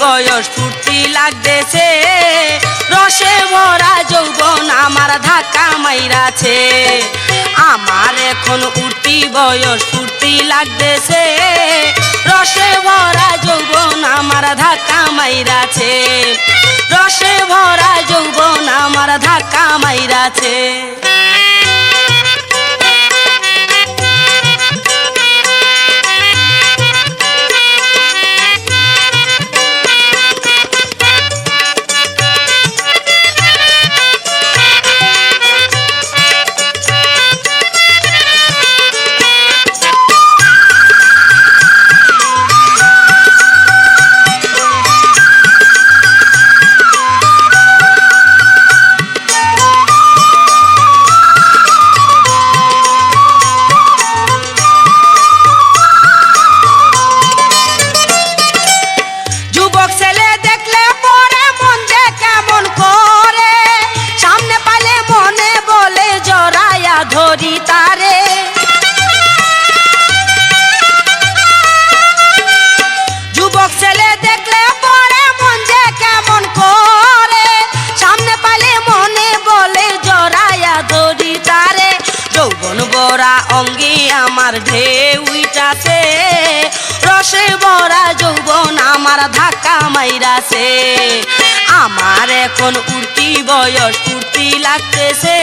বয়স ফুর্তি লাগতেছে, রসে ভরা যৌবন আমার ধাক্কা মাইরাছে। আমার এখন উঠতি বয়স ফুর্তি লাগতেছে, রসে ভরা যৌবন আমার ধাক্কা মাইরাছে, রসে ভরা যৌবন আমার ধাক্কা মাইরাছে। অঙ্গে আমার ঢেউ উইঠাছে, রসে ভরা যৌবন আমার ধাক্কা মাইরাছে। আমার এখন উঠতি বয়স ফুর্তি লাগতেছে,